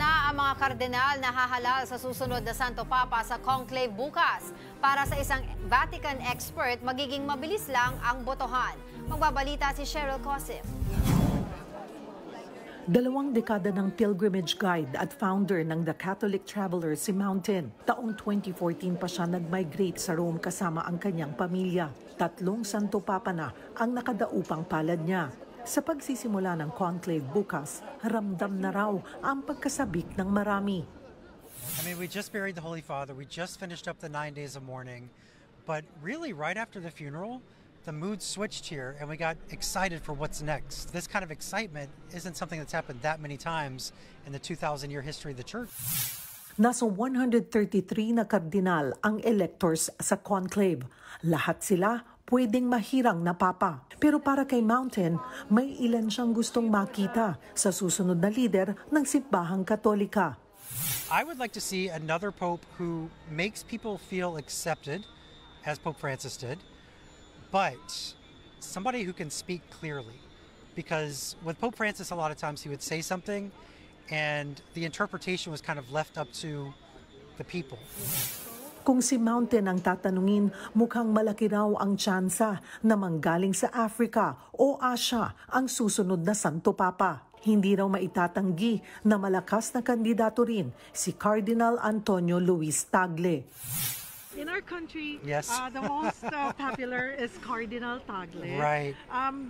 na ang mga kardinal na hahalal sa susunod na Santo Papa sa conclave bukas. Para sa isang Vatican expert, magiging mabilis lang ang botohan. Magbabalita si Cheryl Cosip. 2 dekada ng pilgrimage guide at founder ng The Catholic Traveler si Mountain. Taong 2014 pa siya nag-migrate sa Rome kasama ang kanyang pamilya. 3 Santo Papa na ang nakadaupang palad niya. Sa pagsisimula ng conclave bukas, ramdam na raw ang pagkasabik ng marami. I mean, we just buried the Holy Father. We just finished up the 9 days of mourning. But really, right after the funeral, the mood switched here and we got excited for what's next. This kind of excitement isn't something that's happened that many times in the 2,000-year history of the Church. Nasa 133 na kardinal ang electors sa conclave. Lahat sila pwedeng mahirang na papa. Pero para kay Mountain, may ilan siyang gustong makita sa susunod na lider ng simbahang Katolika. I would like to see another pope who makes people feel accepted, as Pope Francis did, but somebody who can speak clearly. Because with Pope Francis, a lot of times he would say something and the interpretation was kind of left up to the people. Kung si Mountain ang tatanungin, mukhang malaki raw ang tsansa na manggaling sa Africa o Asia ang susunod na Santo Papa. Hindi raw maitatanggi na malakas na kandidato rin si Cardinal Antonio Luis Tagle. In our country, yes. The most popular is Cardinal Tagle. Right.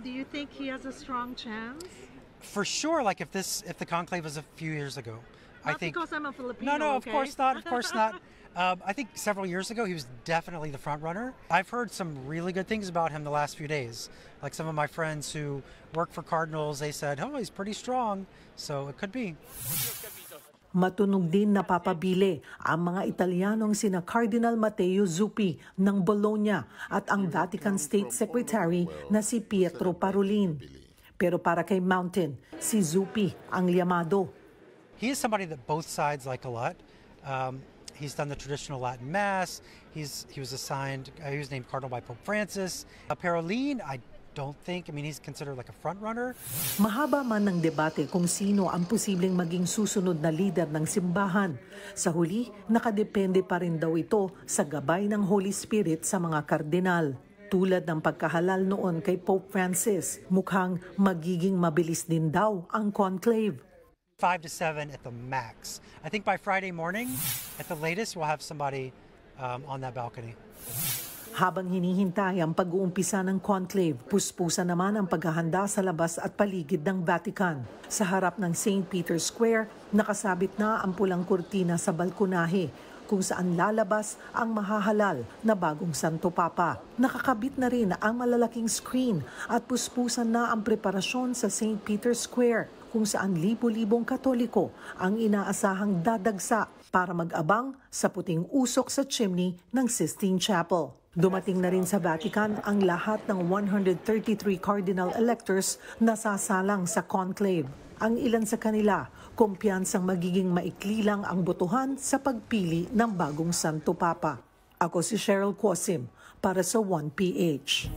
Do you think he has a strong chance? For sure, like if the conclave was a few years ago. Not I think, because I'm a Filipino, No, okay? of course not, of course not. I think several years ago, he was definitely the front runner. I've heard some really good things about him the last few days. Like some of my friends who work for Cardinals, they said, oh, he's pretty strong. So it could be. Matunog din na papabili ang mga Italianong sina Cardinal Matteo Zuppi ng Bologna at ang Vatican State Secretary na si Pietro Parolin. Pero para kay Mountain, si Zuppi ang llamado. He is somebody that both sides like a lot. He's done the traditional Latin Mass. He was named Cardinal by Pope Francis. Parolin, I don't think, he's considered like a front runner. Mahaba man ang debate kung sino ang posibleng maging susunod na lider ng simbahan. Sa huli, nakadepende pa rin daw ito sa gabay ng Holy Spirit sa mga kardinal. Tulad ng pagkahalal noon kay Pope Francis, mukhang magiging mabilis din daw ang conclave. 5 to 7 at the max. I think by Friday morning, at the latest, we'll have somebody on that balcony. Habang hinihintay ang pag-uumpisa ng conclave, puspusa naman ang paghahanda sa labas at paligid ng Vatican. Sa harap ng St. Peter's Square, nakasabit na ang pulang kurtina sa balkonahe kung saan lalabas ang mahahalal na bagong Santo Papa. Nakakabit na rin ang malalaking screen at puspusan na ang preparasyon sa St. Peter's Square kung saan libo-libong Katoliko ang inaasahang dadagsa para mag-abang sa puting usok sa chimney ng Sistine Chapel. Dumating na rin sa Vatican ang lahat ng 133 cardinal electors na sasalang sa conclave. Ang ilan sa kanila, kumpiyansang magiging maikli lang ang botohan sa pagpili ng bagong Santo Papa. Ako si Cheryl Cosim para sa 1PH.